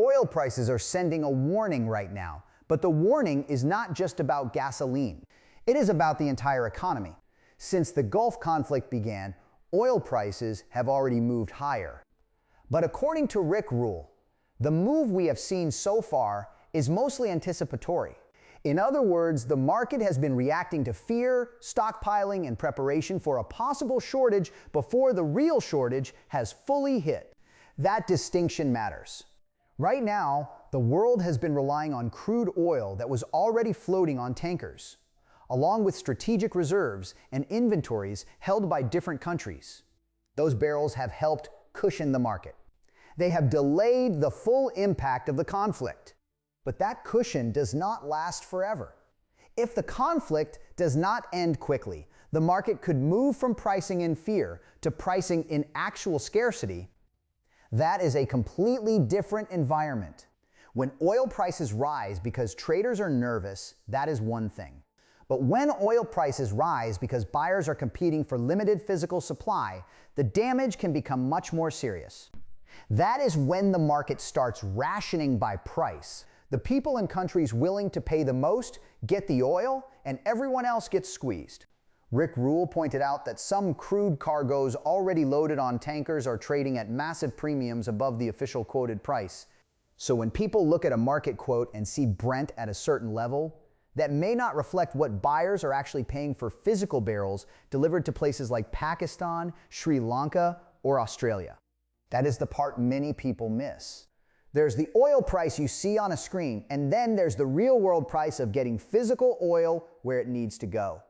Oil prices are sending a warning right now, but the warning is not just about gasoline. It is about the entire economy. Since the Gulf conflict began, oil prices have already moved higher. But according to Rick Rule, the move we have seen so far is mostly anticipatory. In other words, the market has been reacting to fear, stockpiling, and preparation for a possible shortage before the real shortage has fully hit. That distinction matters. Right now, the world has been relying on crude oil that was already floating on tankers, along with strategic reserves and inventories held by different countries. Those barrels have helped cushion the market. They have delayed the full impact of the conflict. But that cushion does not last forever. If the conflict does not end quickly, the market could move from pricing in fear to pricing in actual scarcity. That is a completely different environment. When oil prices rise because traders are nervous, that is one thing. But when oil prices rise because buyers are competing for limited physical supply, the damage can become much more serious. That is when the market starts rationing by price. The people in countries willing to pay the most get the oil, and everyone else gets squeezed. Rick Rule pointed out that some crude cargoes already loaded on tankers are trading at massive premiums above the official quoted price. So when people look at a market quote and see Brent at a certain level, that may not reflect what buyers are actually paying for physical barrels delivered to places like Pakistan, Sri Lanka, or Australia. That is the part many people miss. There's the oil price you see on a screen, and then there's the real-world price of getting physical oil where it needs to go.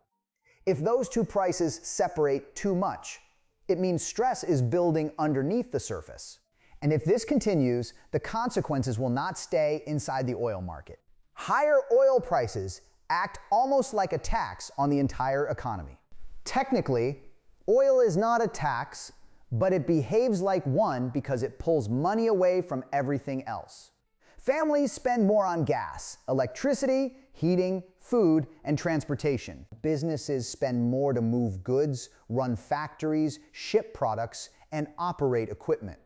If those two prices separate too much, it means stress is building underneath the surface. And if this continues, the consequences will not stay inside the oil market. Higher oil prices act almost like a tax on the entire economy. Technically, oil is not a tax, but it behaves like one because it pulls money away from everything else. Families spend more on gas, electricity, heating, food, and transportation. Businesses spend more to move goods, run factories, ship products, and operate equipment.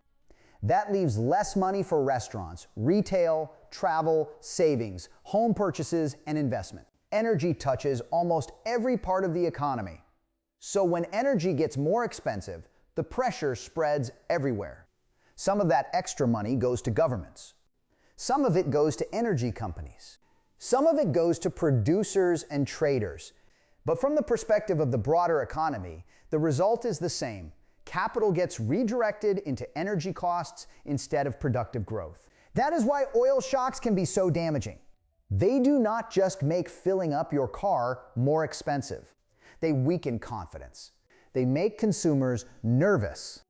That leaves less money for restaurants, retail, travel, savings, home purchases, and investment. Energy touches almost every part of the economy. So when energy gets more expensive, the pressure spreads everywhere. Some of that extra money goes to governments. Some of it goes to energy companies. Some of it goes to producers and traders. But from the perspective of the broader economy, the result is the same. Capital gets redirected into energy costs instead of productive growth. That is why oil shocks can be so damaging. They do not just make filling up your car more expensive. They weaken confidence. They make consumers nervous.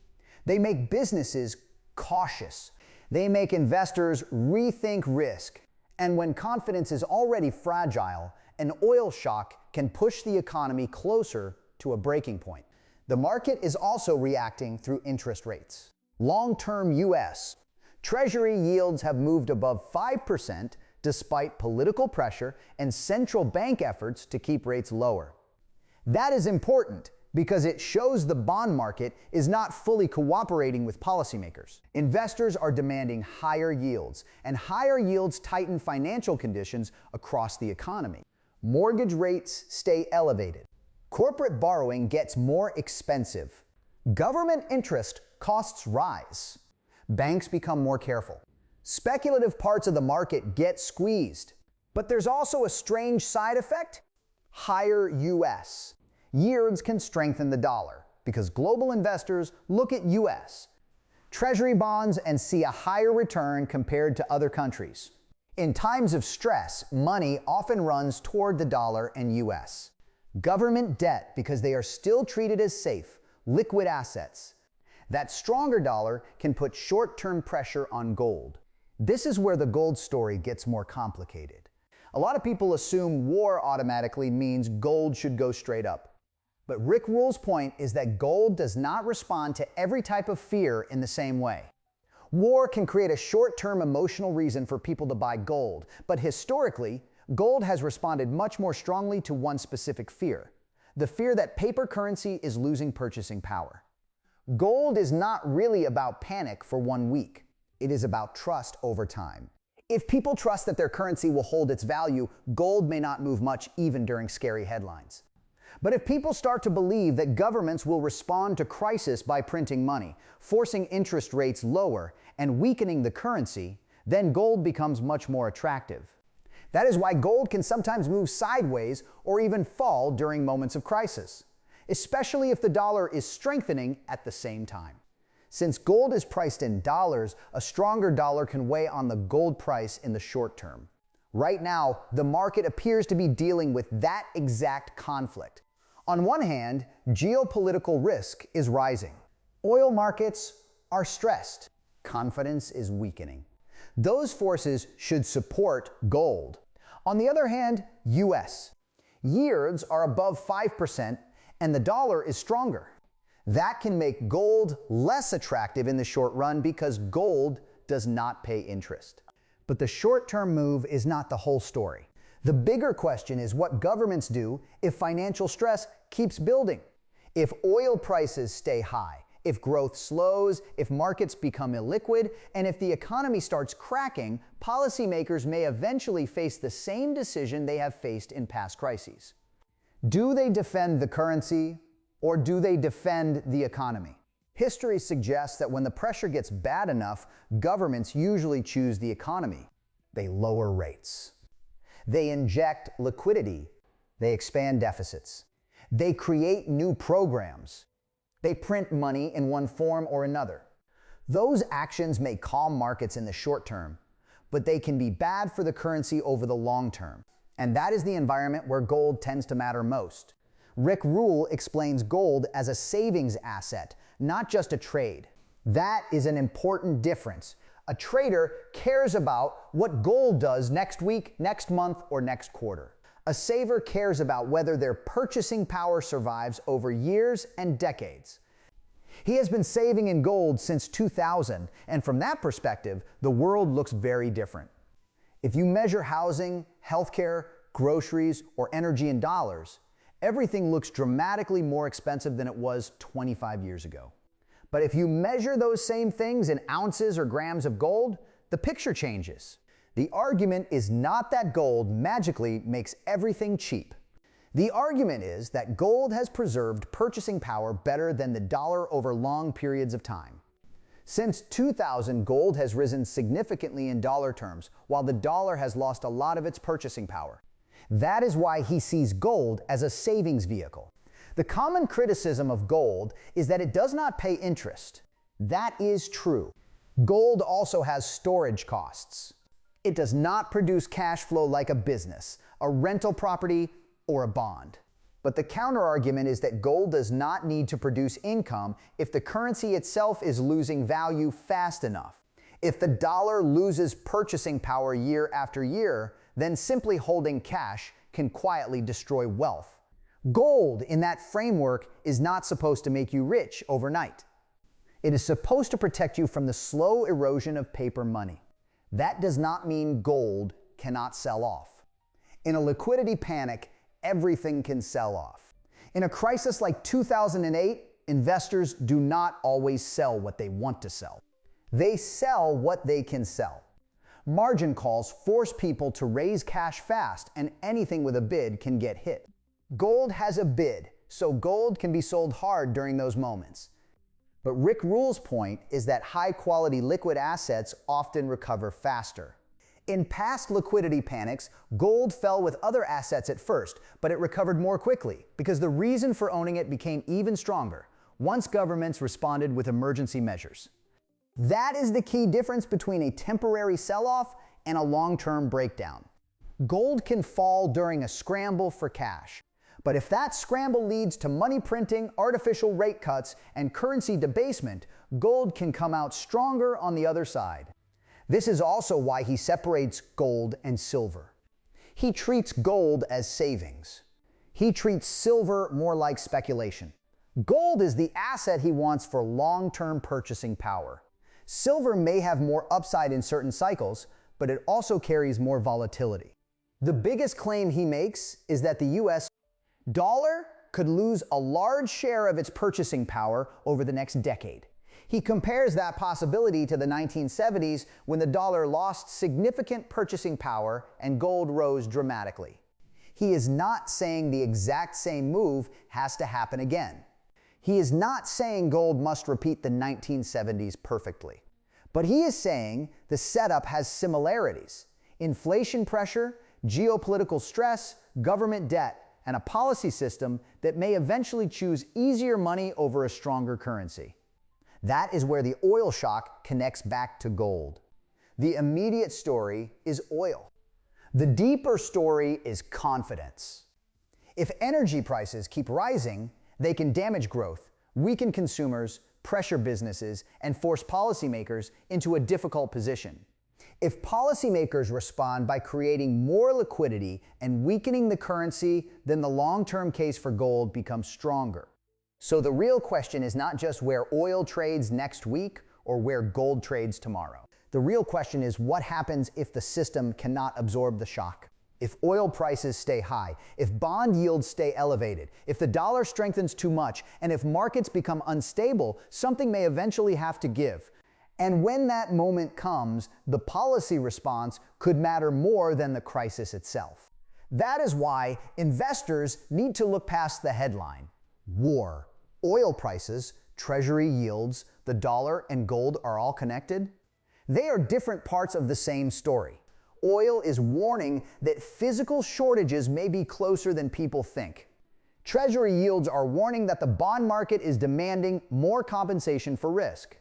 They make businesses cautious. They make investors rethink risk. And when confidence is already fragile, an oil shock can push the economy closer to a breaking point. The market is also reacting through interest rates. Long-term U.S. Treasury yields have moved above 5% despite political pressure and central bank efforts to keep rates lower. That is important because it shows the bond market is not fully cooperating with policymakers. Investors are demanding higher yields, and higher yields tighten financial conditions across the economy. Mortgage rates stay elevated. Corporate borrowing gets more expensive. Government interest costs rise. Banks become more careful. Speculative parts of the market get squeezed. But there's also a strange side effect: higher U.S. Yields can strengthen the dollar because global investors look at U.S. Treasury bonds and see a higher return compared to other countries. In times of stress, money often runs toward the dollar and U.S. Government debt because they are still treated as safe, liquid assets. That stronger dollar can put short-term pressure on gold. This is where the gold story gets more complicated. A lot of people assume war automatically means gold should go straight up. But Rick Rule's point is that gold does not respond to every type of fear in the same way. War can create a short-term emotional reason for people to buy gold, but historically, gold has responded much more strongly to one specific fear: the fear that paper currency is losing purchasing power. Gold is not really about panic for 1 week. It is about trust over time. If people trust that their currency will hold its value, gold may not move much even during scary headlines. But if people start to believe that governments will respond to crisis by printing money, forcing interest rates lower, and weakening the currency, then gold becomes much more attractive. That is why gold can sometimes move sideways or even fall during moments of crisis, especially if the dollar is strengthening at the same time. Since gold is priced in dollars, a stronger dollar can weigh on the gold price in the short term. Right now, the market appears to be dealing with that exact conflict. On one hand, geopolitical risk is rising. Oil markets are stressed. Confidence is weakening. Those forces should support gold. On the other hand, US. Yields are above 5% and the dollar is stronger. That can make gold less attractive in the short run because gold does not pay interest. But the short-term move is not the whole story. The bigger question is what governments do if financial stress keeps building. If oil prices stay high, if growth slows, if markets become illiquid, and if the economy starts cracking, policymakers may eventually face the same decision they have faced in past crises. Do they defend the currency or do they defend the economy? History suggests that when the pressure gets bad enough, governments usually choose the economy. They lower rates. They inject liquidity. They expand deficits. They create new programs. They print money in one form or another. Those actions may calm markets in the short term, but they can be bad for the currency over the long term. And that is the environment where gold tends to matter most. Rick Rule explains gold as a savings asset, not just a trade. That is an important difference. A trader cares about what gold does next week, next month, or next quarter. A saver cares about whether their purchasing power survives over years and decades. He has been saving in gold since 2000, and from that perspective, the world looks very different. If you measure housing, healthcare, groceries, or energy in dollars, everything looks dramatically more expensive than it was 25 years ago. But if you measure those same things in ounces or grams of gold, the picture changes. The argument is not that gold magically makes everything cheap. The argument is that gold has preserved purchasing power better than the dollar over long periods of time. Since 2000, gold has risen significantly in dollar terms, while the dollar has lost a lot of its purchasing power. That is why he sees gold as a savings vehicle. The common criticism of gold is that it does not pay interest. That is true. Gold also has storage costs. It does not produce cash flow like a business, a rental property, or a bond. But the counterargument is that gold does not need to produce income if the currency itself is losing value fast enough. If the dollar loses purchasing power year after year, then simply holding cash can quietly destroy wealth. Gold, in that framework, is not supposed to make you rich overnight. It is supposed to protect you from the slow erosion of paper money. That does not mean gold cannot sell off. In a liquidity panic, everything can sell off. In a crisis like 2008, investors do not always sell what they want to sell. They sell what they can sell. Margin calls force people to raise cash fast, and anything with a bid can get hit. Gold has a bid, so gold can be sold hard during those moments. But Rick Rule's point is that high-quality liquid assets often recover faster. In past liquidity panics, gold fell with other assets at first, but it recovered more quickly because the reason for owning it became even stronger once governments responded with emergency measures. That is the key difference between a temporary sell-off and a long-term breakdown. Gold can fall during a scramble for cash. But if that scramble leads to money printing, artificial rate cuts, and currency debasement, gold can come out stronger on the other side. This is also why he separates gold and silver. He treats gold as savings. He treats silver more like speculation. Gold is the asset he wants for long-term purchasing power. Silver may have more upside in certain cycles, but it also carries more volatility. The biggest claim he makes is that the US dollar could lose a large share of its purchasing power over the next decade. He compares that possibility to the 1970s when the dollar lost significant purchasing power and gold rose dramatically. He is not saying the exact same move has to happen again. He is not saying gold must repeat the 1970s perfectly. But he is saying the setup has similarities: inflation pressure, geopolitical stress, government debt, and a policy system that may eventually choose easier money over a stronger currency. That is where the oil shock connects back to gold. The immediate story is oil. The deeper story is confidence. If energy prices keep rising, they can damage growth, weaken consumers, pressure businesses, and force policymakers into a difficult position. If policymakers respond by creating more liquidity and weakening the currency, then the long-term case for gold becomes stronger. So the real question is not just where oil trades next week or where gold trades tomorrow. The real question is what happens if the system cannot absorb the shock. If oil prices stay high, if bond yields stay elevated, if the dollar strengthens too much, and if markets become unstable, something may eventually have to give. And when that moment comes, the policy response could matter more than the crisis itself. That is why investors need to look past the headline. War, oil prices, treasury yields, the dollar, and gold are all connected? They are different parts of the same story. Oil is warning that physical shortages may be closer than people think. Treasury yields are warning that the bond market is demanding more compensation for risk.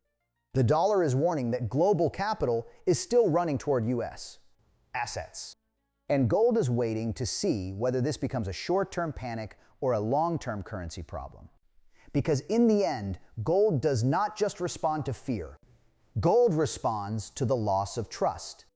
The dollar is warning that global capital is still running toward US assets. And gold is waiting to see whether this becomes a short-term panic or a long-term currency problem. Because in the end, gold does not just respond to fear. Gold responds to the loss of trust.